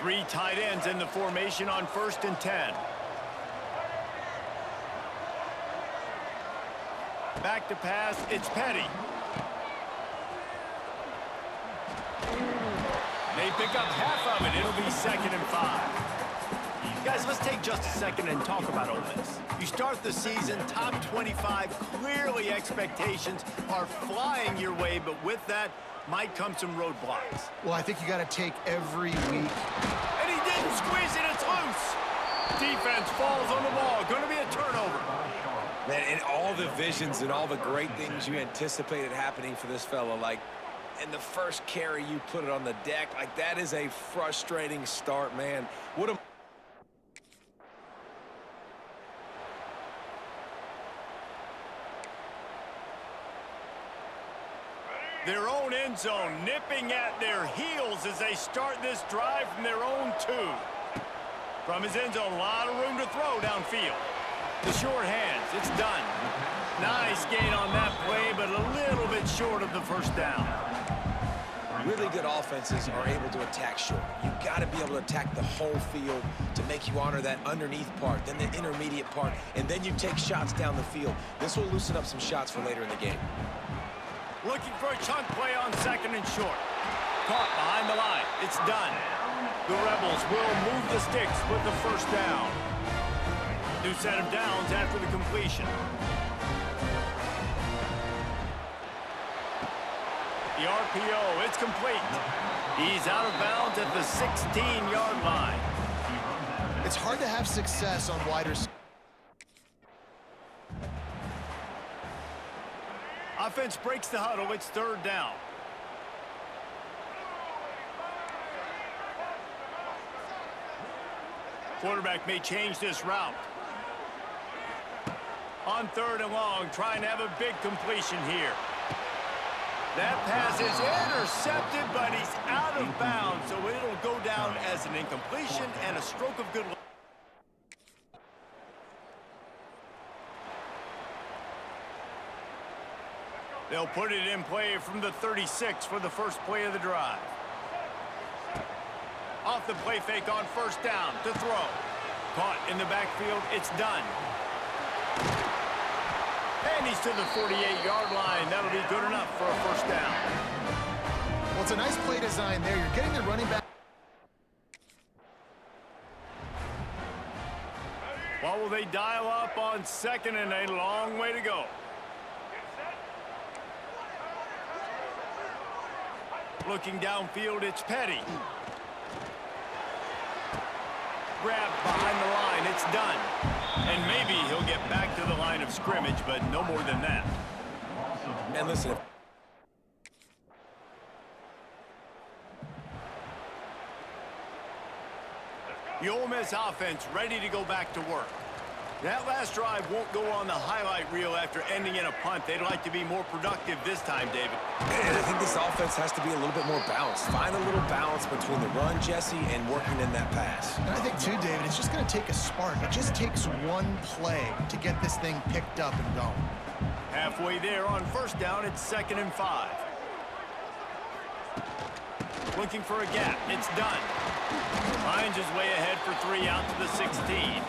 Three tight ends in the formation on 1st and 10. Back to pass, it's Petty. They pick up half of it. It'll be 2nd and 5. Guys, let's take just a second and talk about Ole Miss. You start the season top 25. Clearly expectations are flying your way, but with that might come some roadblocks. Well, I think you got to take every week. And he didn't squeeze it. It's loose. Defense falls on the ball. Going to be a turnover. Man, and all the visions and all the great things you anticipated happening for this fella, like in the first carry you put it on the deck, like that is a frustrating start, man. What a their own end zone nipping at their heels as they start this drive from their own 2. From his end zone, a lot of room to throw downfield. The short hands, it's done. Nice gain on that play, but a little bit short of the first down. Really good offenses are able to attack short. You've got to be able to attack the whole field to make you honor that underneath part, then the intermediate part, and then you take shots down the field. This will loosen up some shots for later in the game. Looking for a chunk play on 2nd and short. Caught behind the line. It's done. The Rebels will move the sticks with the first down. New set of downs after the completion. The RPO, it's complete. He's out of bounds at the 16-yard line. It's hard to have success on wide receivers. Offense breaks the huddle. It's 3rd down. Quarterback may change this route. On 3rd and long, trying to have a big completion here. That pass is intercepted, but he's out of bounds, so it'll go down as an incompletion and a stroke of good luck. They'll put it in play from the 36 for the first play of the drive. Off the play fake on 1st down to throw. Caught in the backfield. It's done. And he's to the 48-yard line. That'll be good enough for a 1st down. Well, it's a nice play design there. You're getting the running back. What will they dial up on 2nd and a long way to go? Looking downfield, it's Petty. Grabbed behind the line, it's done. And maybe he'll get back to the line of scrimmage, but no more than that. And listen. The Ole Miss offense ready to go back to work. That last drive won't go on the highlight reel after ending in a punt. They'd like to be more productive this time, David. And I think this offense has to be a little bit more balanced. Find a little balance between the run, Jesse, and working in that pass. And I think, too, David, it's just going to take a spark. It just takes one play to get this thing picked up and going. Halfway there on 1st down, it's 2nd and 5. Looking for a gap. It's done. Finds his way ahead for 3 out to the 16.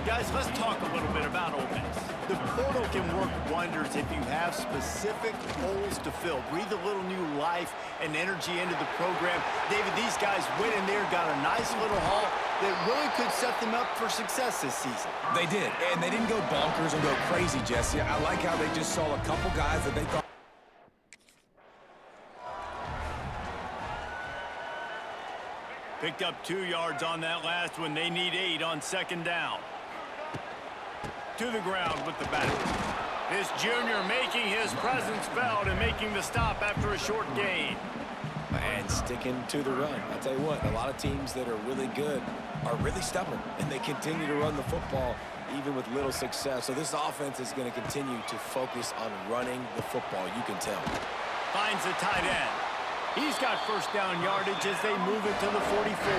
Guys, let's talk a little bit about Ole Miss. The portal can work wonders if you have specific holes to fill. Breathe a little new life and energy into the program. David, these guys went in there, got a nice little haul that really could set them up for success this season. They did, and they didn't go bonkers and go crazy, Jesse. I like how they just saw a couple guys that they thought. Picked up 2 yards on that last one. They need 8 on 2nd down. To the ground with the bat. This junior making his presence felt and making the stop after a short gain. And sticking to the run. I'll tell you what, a lot of teams that are really good are really stubborn, and they continue to run the football even with little success. So this offense is going to continue to focus on running the football, you can tell. Finds the tight end. He's got 1st down yardage as they move it to the 44.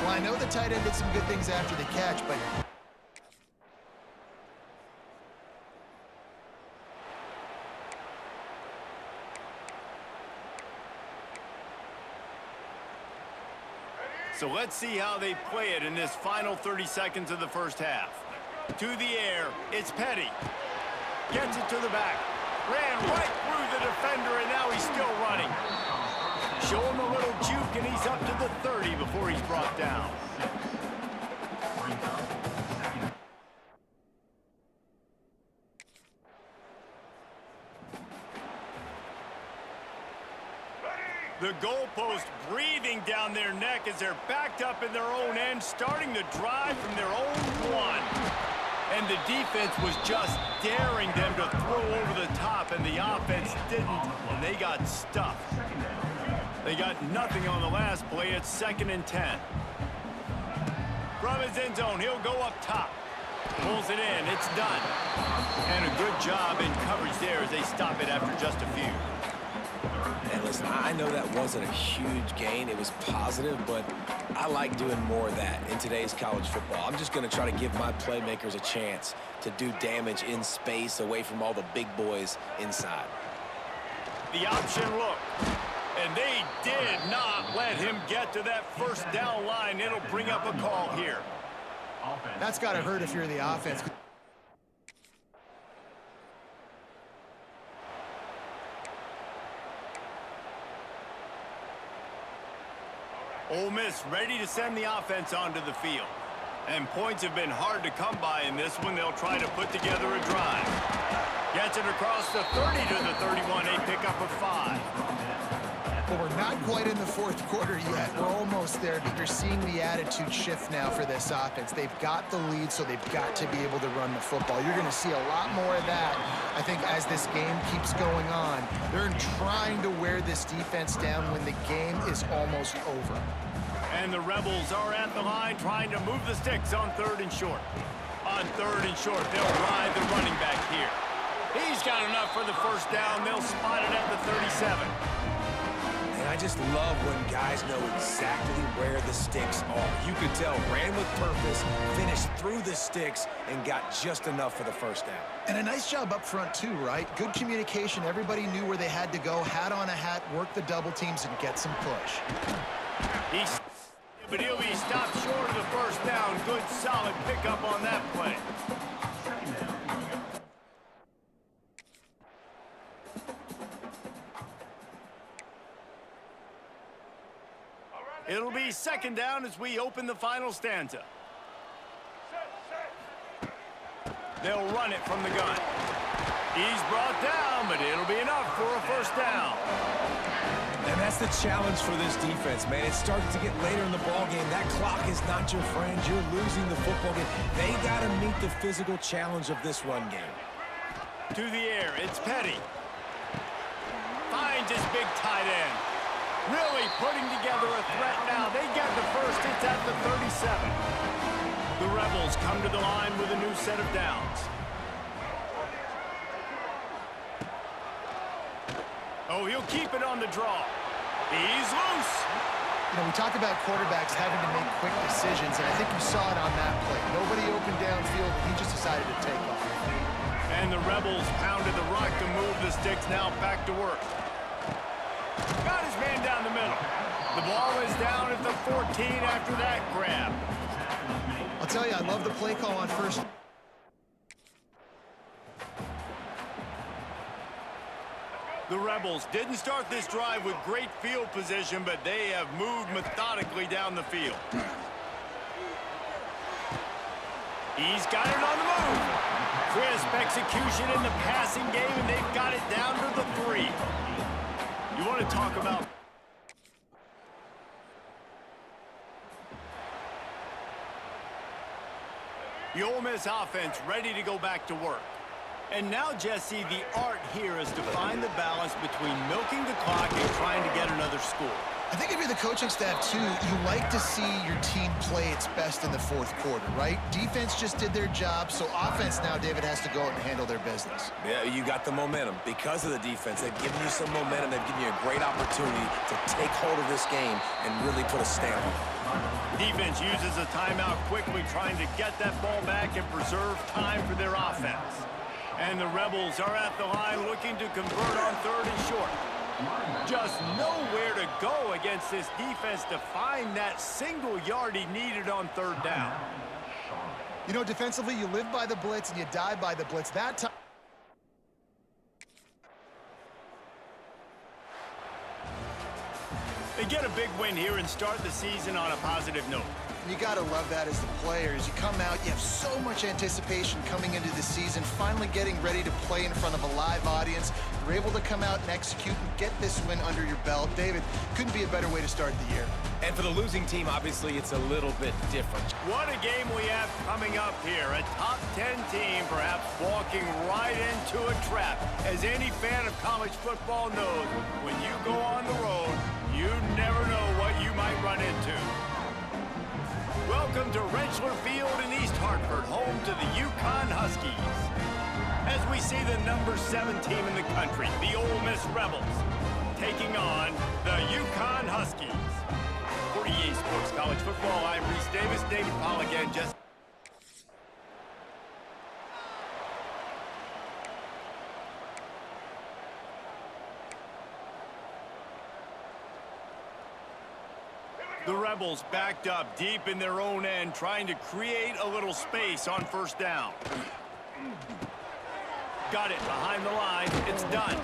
Well, I know the tight end did some good things after the catch, but So let's see how they play it in this final 30 seconds of the first half. To the air, it's Petty. Gets it to the back. Ran right through the defender, and now he's still running. Show him a little juke, and he's up to the 30 before he's brought down. The goalpost breathing down their neck as they're backed up in their own end, starting to drive from their own one. And the defense was just daring them to throw over the top, and the offense didn't, and they got stuffed. They got nothing on the last play. It's 2nd and 10. From his end zone, he'll go up top. Pulls it in. It's done. And a good job in coverage there as they stop it after just a few. And listen, I know that wasn't a huge gain. It was positive, but I like doing more of that in today's college football. I'm just going to try to give my playmakers a chance to do damage in space away from all the big boys inside. The option look. And they did not let him get to that first down line. It'll bring up a call here. That's got to hurt if you're the offense. Ole Miss ready to send the offense onto the field. And points have been hard to come by in this one. They'll try to put together a drive. Gets it across the 30 to the 31. They pick up a 5. Well, we're not quite in the fourth quarter yet. We're almost there, but you're seeing the attitude shift now for this offense. They've got the lead, so they've got to be able to run the football. You're going to see a lot more of that, I think, as this game keeps going on. They're trying to wear this defense down when the game is almost over. And the Rebels are at the line trying to move the sticks on 3rd and short. On 3rd and short, they'll ride the running back here. He's got enough for the first down. They'll spot it at the 37. And I just love when guys know exactly where the sticks are. You could tell, ran with purpose, finished through the sticks, and got just enough for the first down. And a nice job up front, too, right? Good communication. Everybody knew where they had to go, hat on a hat, work the double teams, and get some push. But he'll be stopped short of the first down. Good, solid pickup on that play. It'll be 2nd down as we open the final stanza. They'll run it from the gun. He's brought down, but it'll be enough for a first down. And that's the challenge for this defense, man. It starts to get later in the ballgame. That clock is not your friend. You're losing the football game. They got to meet the physical challenge of this run game. To the air, it's Petty. Finds his big tight end. Really putting together a threat now. They get the first. It's at the 37. The Rebels come to the line with a new set of downs. Oh, he'll keep it on the draw. He's loose. You know, we talk about quarterbacks having to make quick decisions, and I think you saw it on that play. Nobody opened downfield, and he just decided to take off. And the Rebels pounded the rock to move the sticks. Now back to work. Got his man down the middle. The ball is down at the 14 after that grab. I'll tell you, I love the play call on first. The Rebels didn't start this drive with great field position, but they have moved methodically down the field. He's got it on the move. Crisp execution in the passing game, and they've got it down to the 3. You want to talk about... The Ole Miss offense ready to go back to work. And now, Jesse, the art here is to find the balance between milking the clock and trying to get another score. I think if you're the coaching staff, too, you like to see your team play its best in the fourth quarter, right? Defense just did their job, so offense now, David, has to go out and handle their business. Yeah, you got the momentum. Because of the defense, they've given you some momentum. They've given you a great opportunity to take hold of this game and really put a stamp on it. Defense uses a timeout quickly, trying to get that ball back and preserve time for their offense. And the Rebels are at the line looking to convert on 3rd and short. Just nowhere to go against this defense to find that single yard he needed on third down. You know, defensively, you live by the blitz and you die by the blitz. That time. They get a big win here and start the season on a positive note. You got to love that as the players. You come out, you have so much anticipation coming into the season, finally getting ready to play in front of a live audience. You're able to come out and execute and get this win under your belt. David, couldn't be a better way to start the year. And for the losing team, obviously, it's a little bit different. What a game we have coming up here. A top 10 team perhaps walking right into a trap. As any fan of college football knows, when you go on the road, you never know what you might run into. Welcome to Rentschler Field in East Hartford, home to the UConn Huskies. As we see the number 7 team in the country, the Ole Miss Rebels, taking on the UConn Huskies. For EA Sports College Football, I'm Reese Davis, David Pollack, and just... The Rebels backed up deep in their own end, trying to create a little space on first down. Got it behind the line. It's done.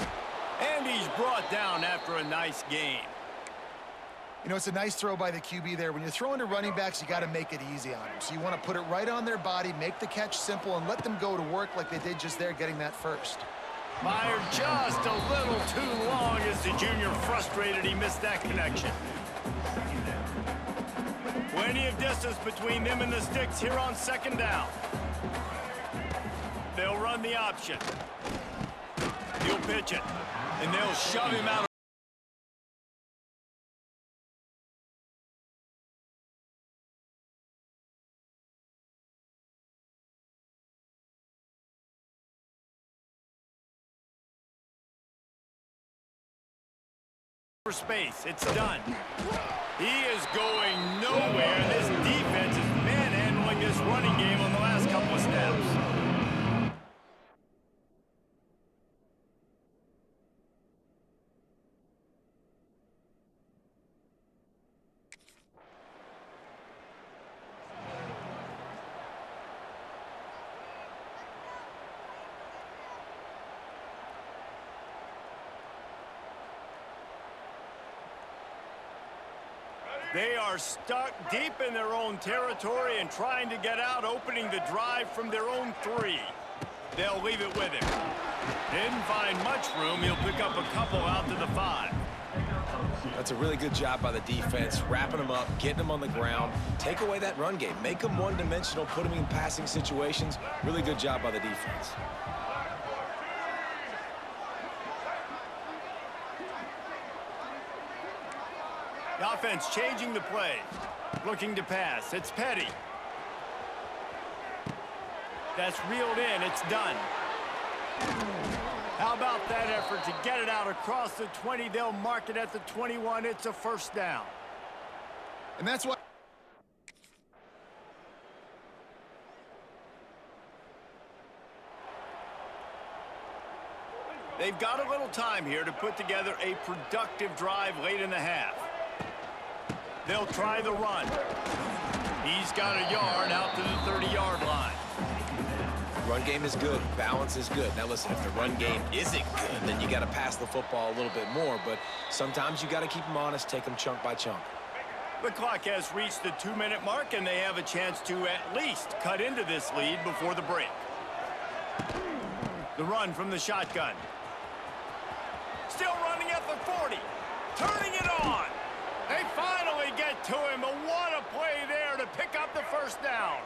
And he's brought down after a nice gain. You know, it's a nice throw by the QB there. When you're throwing to running backs, you got to make it easy on them. So you want to put it right on their body, make the catch simple, and let them go to work like they did just there, getting that first. Fired just a little too long as the junior frustrated he missed that connection. Plenty of distance between them and the sticks here on second down. They'll run the option. He'll pitch it, and they'll shove him out. For space, it's done. He is going nowhere. This defense is manhandling this running game on the last couple of snaps. They are stuck deep in their own territory and trying to get out, opening the drive from their own 3. They'll leave it with him. Didn't find much room. He'll pick up a couple out to the 5. That's a really good job by the defense, wrapping them up, getting them on the ground. Take away that run game. Make them one-dimensional, put them in passing situations. Really good job by the defense. The offense changing the play. Looking to pass. It's Petty. That's reeled in. It's done. How about that effort to get it out across the 20? They'll mark it at the 21. It's a first down. And that's why... They've got a little time here to put together a productive drive late in the half. They'll try the run. He's got a yard out to the 30-yard line. Run game is good. Balance is good. Now, listen, if the run game isn't good, then you got to pass the football a little bit more. But sometimes you got to keep them honest, take them chunk by chunk. The clock has reached the 2-minute mark, and they have a chance to at least cut into this lead before the break. The run from the shotgun. Still running at the 40. Turning it on. They finally get to him, but what a play there to pick up the first down.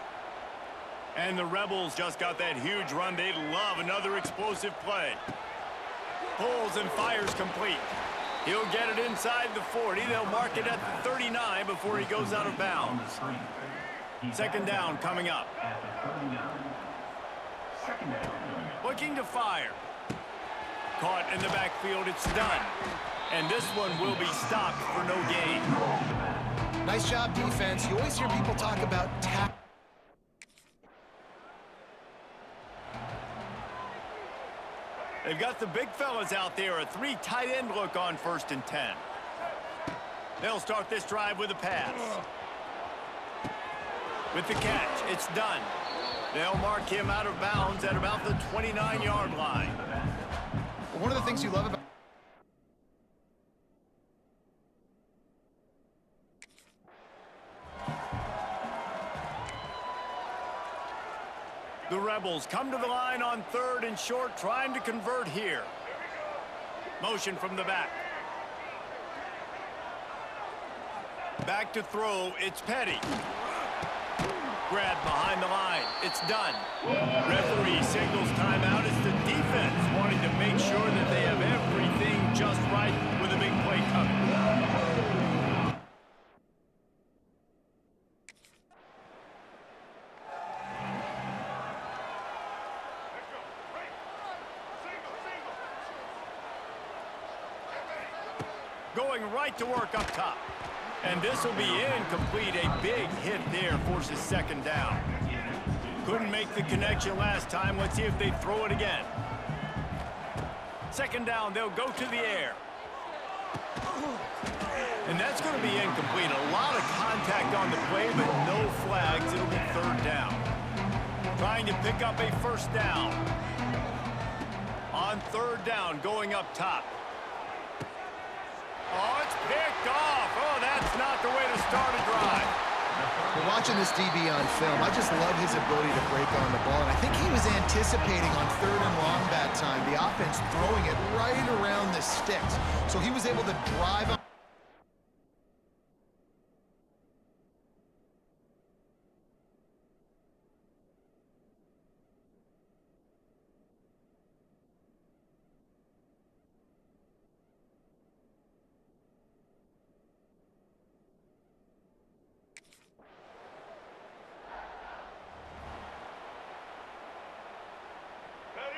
And the Rebels just got that huge run. They'd love another explosive play. Pulls and fires complete. He'll get it inside the 40. They'll mark it at the 39 before he goes out of bounds. Second down coming up. Looking to fire. Caught in the backfield. It's done. And this one will be stopped for no gain. Nice job, defense. You always hear people talk about They've got the big fellas out there, a 3 tight end look on 1st and 10. They'll start this drive with a pass. With the catch, it's done. They'll mark him out of bounds at about the 29-yard line. One of the things you love about the Rebels come to the line on 3rd and short, trying to convert here. Motion from the back. Back to throw, it's Petty. Grab behind the line, it's done. Referee signals timeout. It's the defense wanting to make sure that they have everything just right with a big play coming. Going right to work up top. And this will be incomplete. A big hit there forces 2nd down. Couldn't make the connection last time. Let's see if they throw it again. 2nd down, they'll go to the air. And that's going to be incomplete. A lot of contact on the play, but no flags. It'll be 3rd down. Trying to pick up a 1st down. On 3rd down, going up top. Oh, it's picked off. Oh, that's not the way to start a drive. We're watching this DB on film. I just love his ability to break on the ball. And I think he was anticipating on 3rd and long that time, the offense throwing it right around the sticks. So he was able to drive on.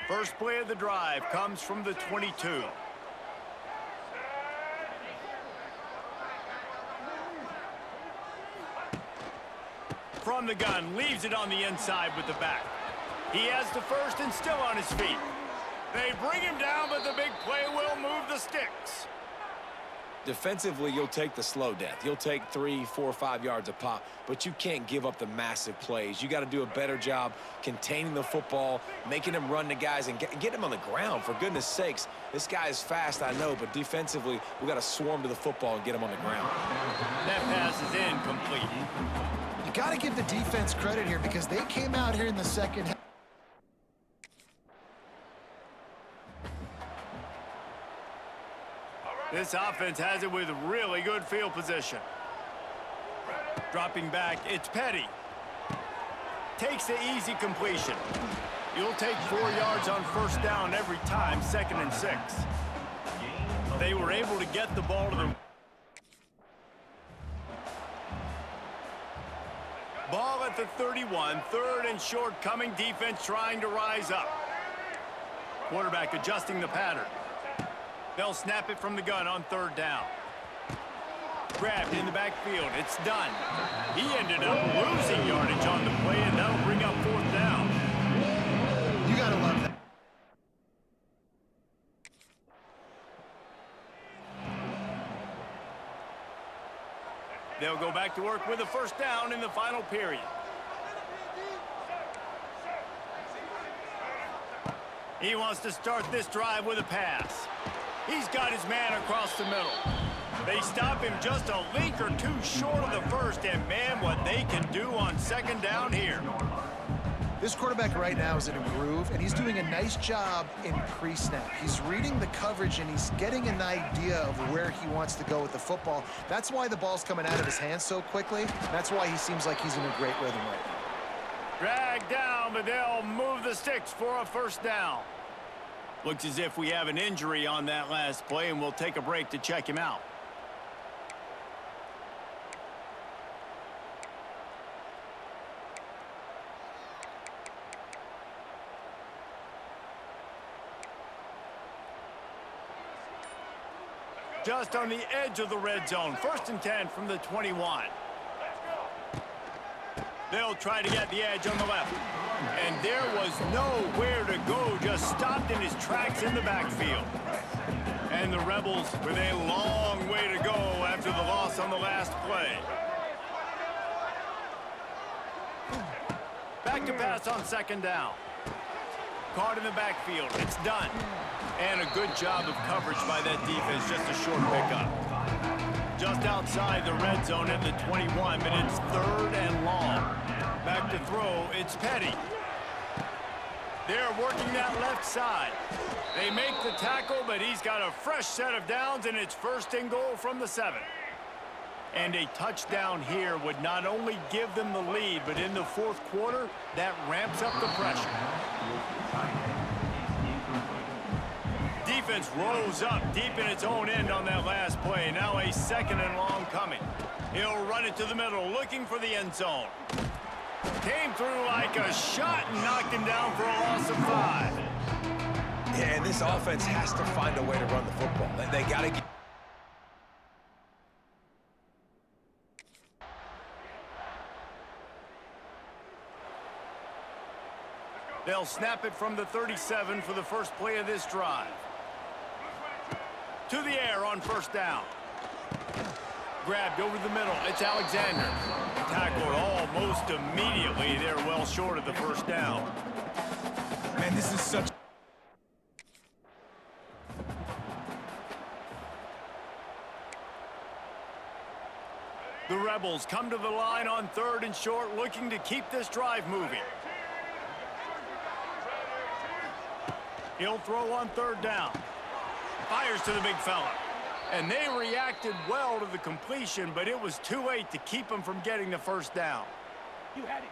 First play of the drive comes from the 22. From the gun, leaves it on the inside with the back. He has the 1st and still on his feet. They bring him down, but the big play will move the sticks. Defensively, you'll take the slow death. You'll take 3, 4, 5 yards a pop, but you can't give up the massive plays. You got to do a better job containing the football, making him run the guys, and get him on the ground. For goodness sakes, this guy is fast, I know, but defensively, we got to swarm to the football and get him on the ground. That pass is incomplete. You got to give the defense credit here because they came out here in the 2nd half. This offense has it with really good field position. Dropping back, it's Petty. Takes the easy completion. You'll take 4 yards on 1st down every time, 2nd and 6. They were able to get the ball to the ball at the 31, 3rd and short coming, defense trying to rise up. Quarterback adjusting the pattern. They'll snap it from the gun on 3rd down. Grabbed in the backfield. It's done. He ended up losing yardage on the play, and that'll bring up 4th down. You got to love that. They'll go back to work with a 1st down in the final period. He wants to start this drive with a pass. He's got his man across the middle. They stop him just a link or 2 short of the 1st, and man, what they can do on 2nd down here. This quarterback right now is in a groove, and he's doing a nice job in pre-snap. He's reading the coverage, and he's getting an idea of where he wants to go with the football. That's why the ball's coming out of his hands so quickly. That's why he seems like he's in a great rhythm right now. Dragged down, but they'll move the sticks for a 1st down. Looks as if we have an injury on that last play, and we'll take a break to check him out. Just on the edge of the red zone. 1st and 10 from the 21. They'll try to get the edge on the left. And there was nowhere to go, just stopped in his tracks in the backfield. And the Rebels with a long way to go after the loss on the last play. Back to pass on second down. Caught in the backfield. It's done. And a good job of coverage by that defense. Just a short pickup. Just outside the red zone at the 21, but it's third and long. Back to throw. It's Petty. They're working that left side. They make the tackle, but he's got a fresh set of downs, and it's first and goal from the 7. And a touchdown here would not only give them the lead, but in the fourth quarter, that ramps up the pressure. Defense rose up deep in its own end on that last play. Now a second and long coming. He'll run it to the middle, looking for the end zone. Came through like a shot and knocked him down for a loss of 5. Yeah, and this offense has to find a way to run the football. They got to get... They'll snap it from the 37 for the first play of this drive. To the air on first down. Grabbed over the middle. It's Alexander. Tackled almost immediately. They're well short of the first down. Man, this is such... The Rebels come to the line on third and short, looking to keep this drive moving. He'll throw on third down. Fires to the big fella. And they reacted well to the completion, but it was too late to keep him from getting the first down. You had it.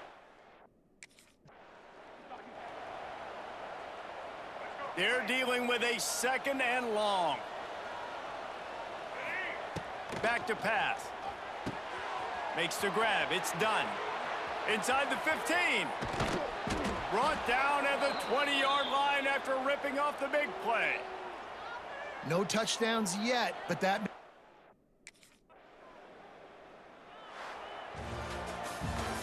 They're dealing with a second and long. Back to pass. Makes the grab. It's done. Inside the 15. Brought down at the 20-yard line after ripping off the big play. No touchdowns yet, but that...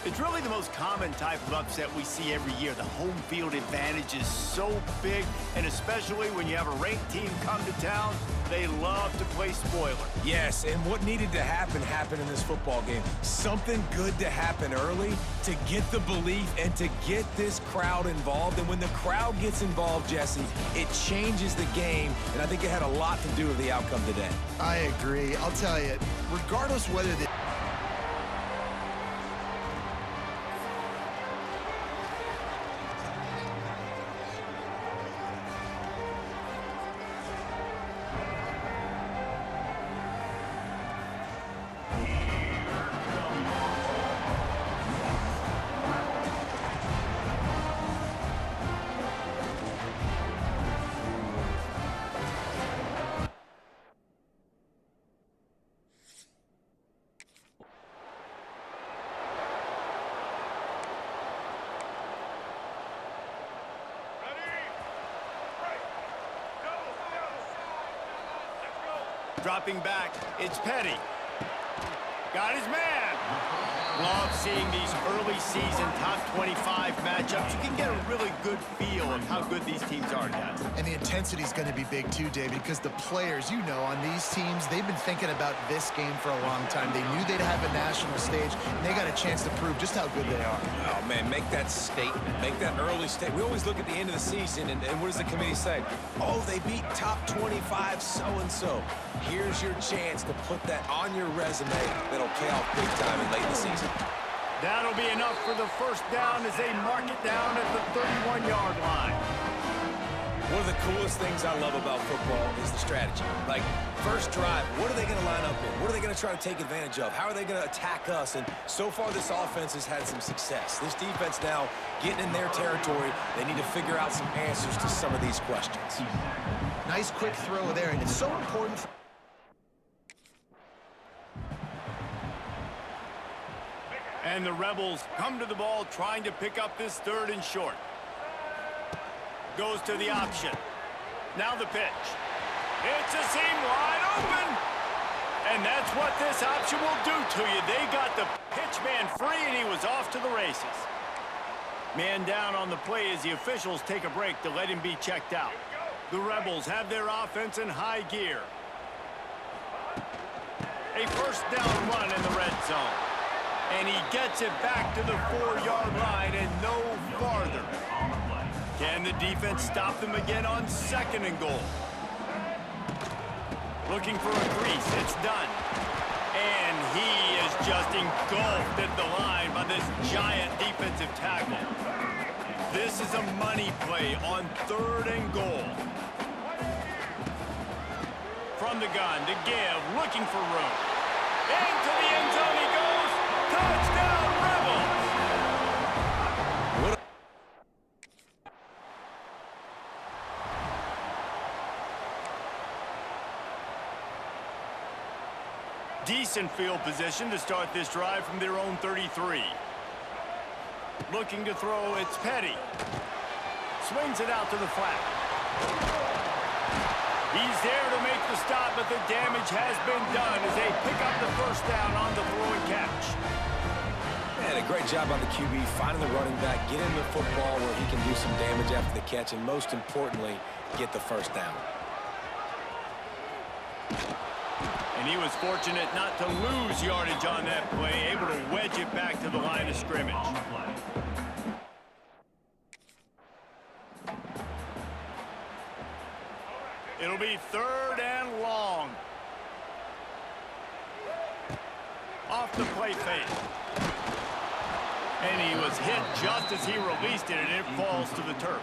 It's really the most common type of upset we see every year. The home field advantage is so big, and especially when you have a ranked team come to town, they love to play spoiler. Yes, and what needed to happen happened in this football game. Something good to happen early to get the belief and to get this crowd involved. And when the crowd gets involved, Jesse, it changes the game, and I think it had a lot to do with the outcome today. I agree. I'll tell you, regardless whether the... Dropping back, it's Petty. Got his man. Love seeing these early season top 25 matchups. You can get a really good feel of how good these teams are, guys. And the intensity is going to be big too, David, because the players, you know, on these teams, they've been thinking about this game for a long time. They knew they'd have a national stage, and they got a chance to prove just how good they are. Oh, man, make that statement. Make that early statement. We always look at the end of the season, and what does the committee say? Oh, they beat top 25 so-and-so. Here's your chance to put that on your resume that'll pay off big time in late in the season. That'll be enough for the first down as they mark it down at the 31-yard line. One of the coolest things I love about football is the strategy. Like, first drive, what are they going to line up in? What are they going to try to take advantage of? How are they going to attack us? And so far, this offense has had some success. This defense now getting in their territory. They need to figure out some answers to some of these questions. Nice quick throw there, and it's so important. And the Rebels come to the ball trying to pick up this third and short. Goes to the option. Now the pitch. It's a seam wide open. And that's what this option will do to you. They got the Pitch man free, and he was off to the races. Man down on the play as the officials take a break to let him be checked out. The Rebels have their offense in high gear. A first down run in the red zone. And he gets it back to the 4-yard line and no farther. Can the defense stop them again on 2nd and goal? Looking for a crease. It's done. And he is just engulfed at the line by this giant defensive tackle. This is a money play on 3rd and goal. From the gun to give, looking for room. Into the end zone he goes. Touchdown, Rebels! Decent field position to start this drive from their own 33. Looking to throw, it's Petty. Swings it out to the flat. He's there to make the stop, but the damage has been done as they pick up the first down on the throw and catch. And a great job by the QB finding the running back, getting the football where he can do some damage after the catch, and most importantly, get the first down. And he was fortunate not to lose yardage on that play, able to wedge it back to the line of scrimmage. It'll be 3rd and long. Off the play fake. And he was hit just as he released it, and it falls to the turf.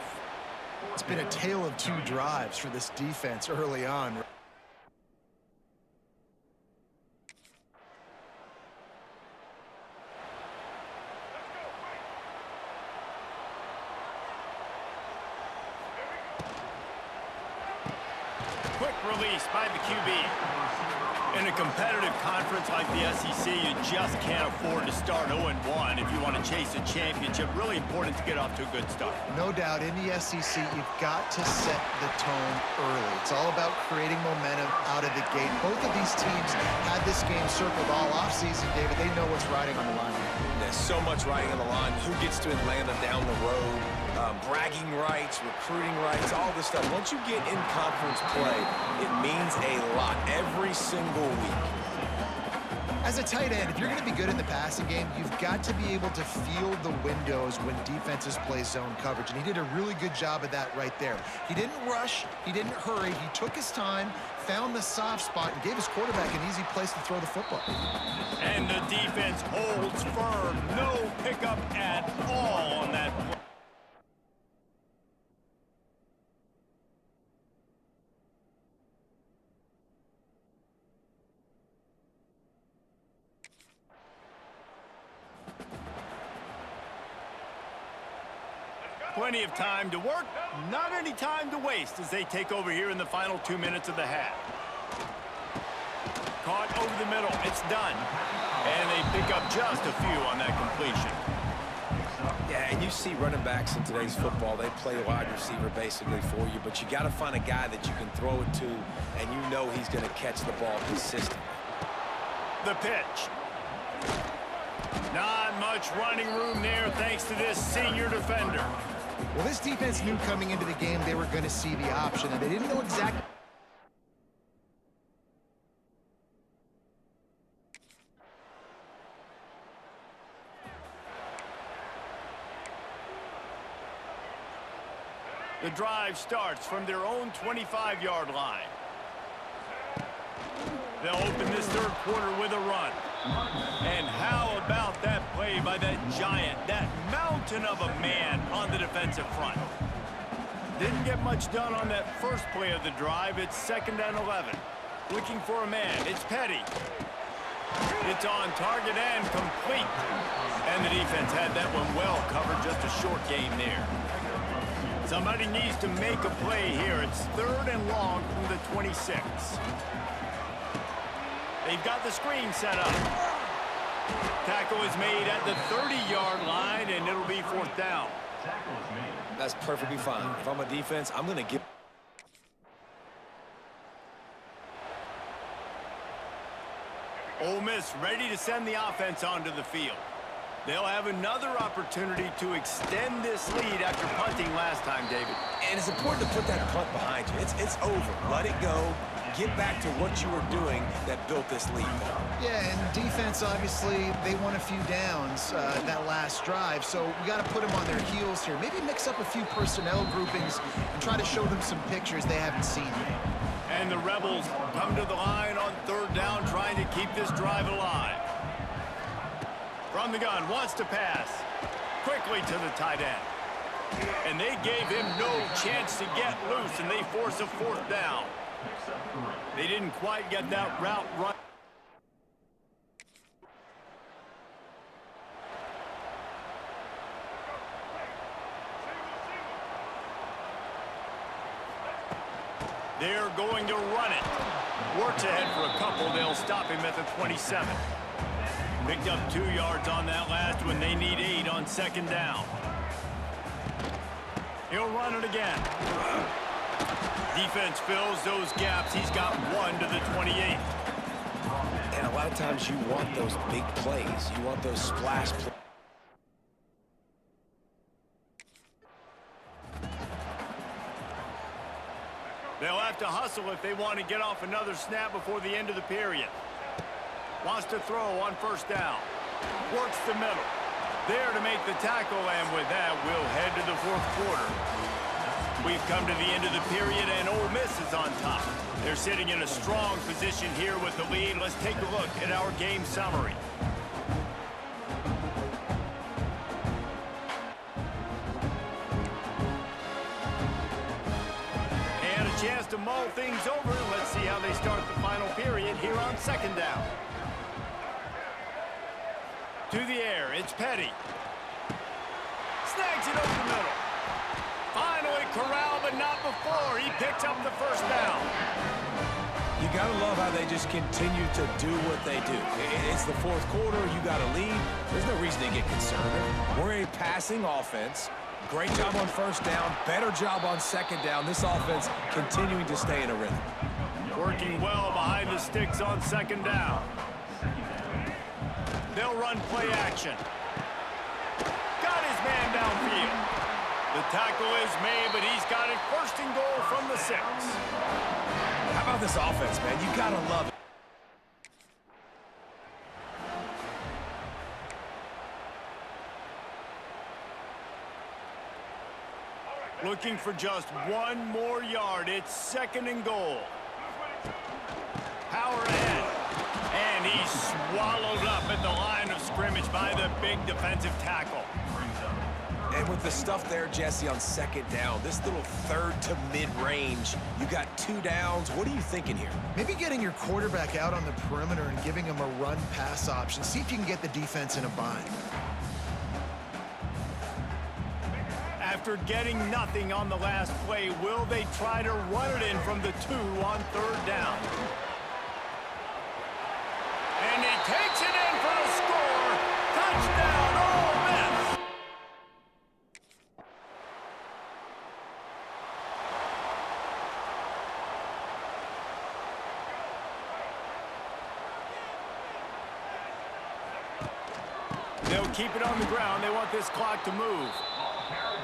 It's been a tale of 2 drives for this defense early on. Quick release by the QB. In a competitive conference like the SEC, you just can't afford to start 0-1 if you want to chase a championship. Really important to get off to a good start. No doubt, in the SEC, you've got to set the tone early. It's all about creating momentum out of the gate. Both of these teams had this game circled all offseason, David. They know what's riding on the line. There's so much riding on the line. Who gets to Atlanta down the road? Bragging rights, recruiting rights, all this stuff. Once you get in conference play, it means a lot every single week. As a tight end, if you're going to be good in the passing game, you've got to be able to field the windows when defenses play zone coverage, and he did a really good job of that right there. He didn't rush, he didn't hurry, he took his time, found the soft spot, and gave his quarterback an easy place to throw the football. And the defense holds firm. No pickup at all on that play. Plenty of time to work, not any time to waste as they take over here in the final 2 minutes of the half. Caught over the middle, it's done. And they pick up just a few on that completion. Yeah, and you see running backs in today's football, they play wide receiver basically for you, but you got to find a guy that you can throw it to, and you know he's going to catch the ball consistently. The pitch. Not much running room there thanks to this senior defender. Well, this defense knew coming into the game they were going to see the option, and they didn't know exactly. The drive starts from their own 25-yard line. They'll open this 3rd quarter with a run. And how about that play by that giant, that mountain of a man on the defensive front? Didn't get much done on that first play of the drive. It's 2nd and 11. Looking for a man. It's Petty. It's on target and complete. And the defense had that one well covered. Just a short game there. Somebody needs to make a play here. It's 3rd and long from the 26. They've got the screen set up. Tackle is made at the 30-yard line, and it'll be 4th down. That's perfectly fine. If I'm a defense, I'm going to give. Ole Miss ready to send the offense onto the field. They'll have another opportunity to extend this lead after punting last time, David. And it's important to put that punt behind you. It's over. Let it go. Get back to what you were doing that built this lead. Yeah, and defense, obviously, they won a few downs that last drive, so we got to put them on their heels here. Maybe mix up a few personnel groupings and try to show them some pictures they haven't seen yet. And the Rebels come to the line on third down, trying to keep this drive alive. From the gun, wants to pass. Quickly to the tight end. And they gave him no chance to get loose, and they force a fourth down. They didn't quite get that route right. They're going to run it. Works ahead for a couple. They'll stop him at the 27. Picked up 2 yards on that last one. They need 8 on second down. He'll run it again. Defense fills those gaps. He's got 1 to the 28. And a lot of times you want those big plays. You want those splash plays. They'll have to hustle if they want to get off another snap before the end of the period. Wants to throw on first down. Works the middle. There to make the tackle, and with that, we'll head to the fourth quarter. We've come to the end of the period, and Ole Miss is on top. They're sitting in a strong position here with the lead. Let's take a look at our game summary. And a chance to mull things over. Let's see how they start the final period here on second down. To the air, it's Petty. Snags it over the middle. Finally corralled, but not before. He picks up the first down. You got to love how they just continue to do what they do. It's the fourth quarter. You got a lead. There's no reason to get concerned. We're a passing offense. Great job on first down. Better job on second down. This offense continuing to stay in a rhythm. Working well behind the sticks on second down. They'll run play action. Got his man downfield. The tackle is made, but he's got it first and goal from the 6. How about this offense, man? You got to love it. Looking for just 1 more yard. It's second and goal. Power ahead. And he's swallowed up at the line of scrimmage by the big defensive tackle. And with the stuff there, Jesse, on second down, this little third to mid-range, you got 2 downs. What are you thinking here? Maybe getting your quarterback out on the perimeter and giving him a run-pass option. See if you can get the defense in a bind. After getting nothing on the last play, will they try to run it in from the 2 on third down? And he takes it in for the score. Touchdown, Ole Miss. They'll keep it on the ground. They want this clock to move.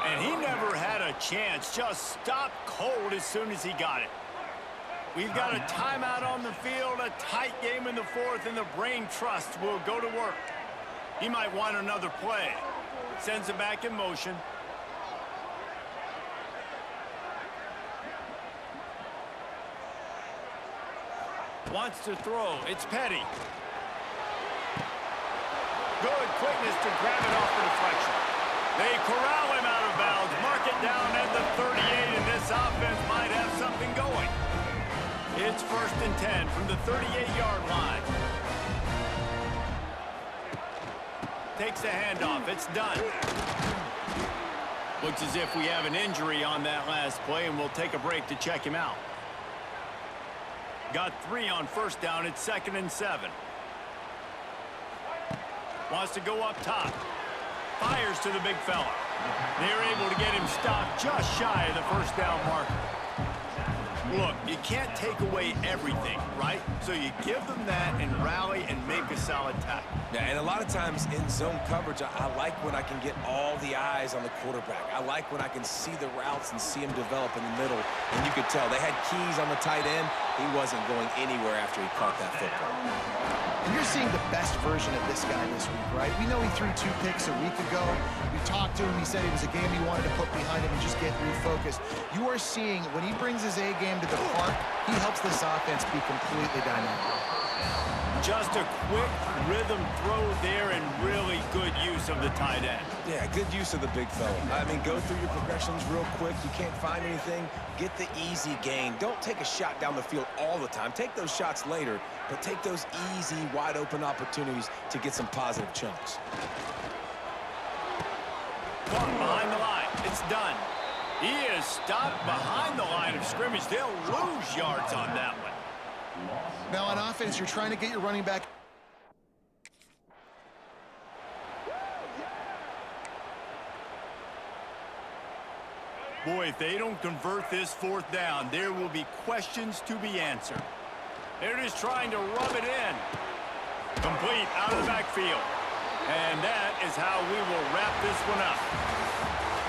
And he never had a chance. Just stopped cold as soon as he got it. We've got a timeout on the field, a tight game in the fourth, and the brain trust will go to work. He might want another play. Sends it back in motion. Wants to throw. It's Petty. Good quickness to grab it off the deflection. They corral him out of bounds. Mark it down at the 38, and this offense might have something going. It's first and 10 from the 38-yard line. Takes the handoff. It's done. Looks as if we have an injury on that last play, and we'll take a break to check him out. Got 3 on first down. It's second and 7. Wants to go up top. Fires to the big fella. They're able to get him stopped just shy of the first down marker. Look, you can't take away everything, right? So you give them that and rally and make a solid tackle. Yeah, and a lot of times in zone coverage, I like when I can get all the eyes on the quarterback. I like when I can see the routes and see him develop in the middle. And you could tell they had keys on the tight end. He wasn't going anywhere after he caught that football. And you're seeing the best version of this guy this week, right? We know he threw 2 picks a week ago. We talked to him. He said it was a game he wanted to put behind him and just get refocused. You are seeing when he brings his A game to the park, he helps this offense be completely dynamic. Just a quick rhythm throw there and really good use of the tight end. Yeah, good use of the big fella. I mean, go through your progressions real quick. You can't find anything, get the easy gain. Don't take a shot down the field all the time. Take those shots later, but take those easy, wide-open opportunities to get some positive chunks. Caught behind the line. It's done. He is stopped behind the line of scrimmage. They'll lose yards on that one. Now on offense, you're trying to get your running back. Boy, if they don't convert this 4th down, there will be questions to be answered. They're just trying to rub it in. Complete out of the backfield. And that is how we will wrap this one up.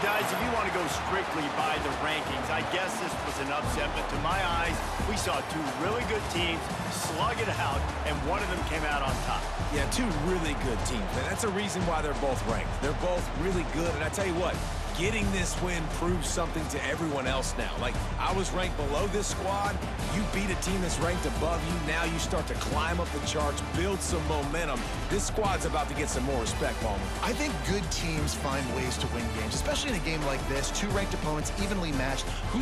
Guys, if you want to go strictly by the rankings, I guess this was an upset, but to my eyes, we saw 2 really good teams slug it out, and one of them came out on top. Yeah, 2 really good teams, and that's a reason why they're both ranked. They're both really good, and I tell you what, getting this win proves something to everyone else now. Like, I was ranked below this squad. You beat a team that's ranked above you. Now you start to climb up the charts, build some momentum. This squad's about to get some more respect, Ballman. I think good teams find ways to win games, especially in a game like this. 2 ranked opponents evenly matched. Who's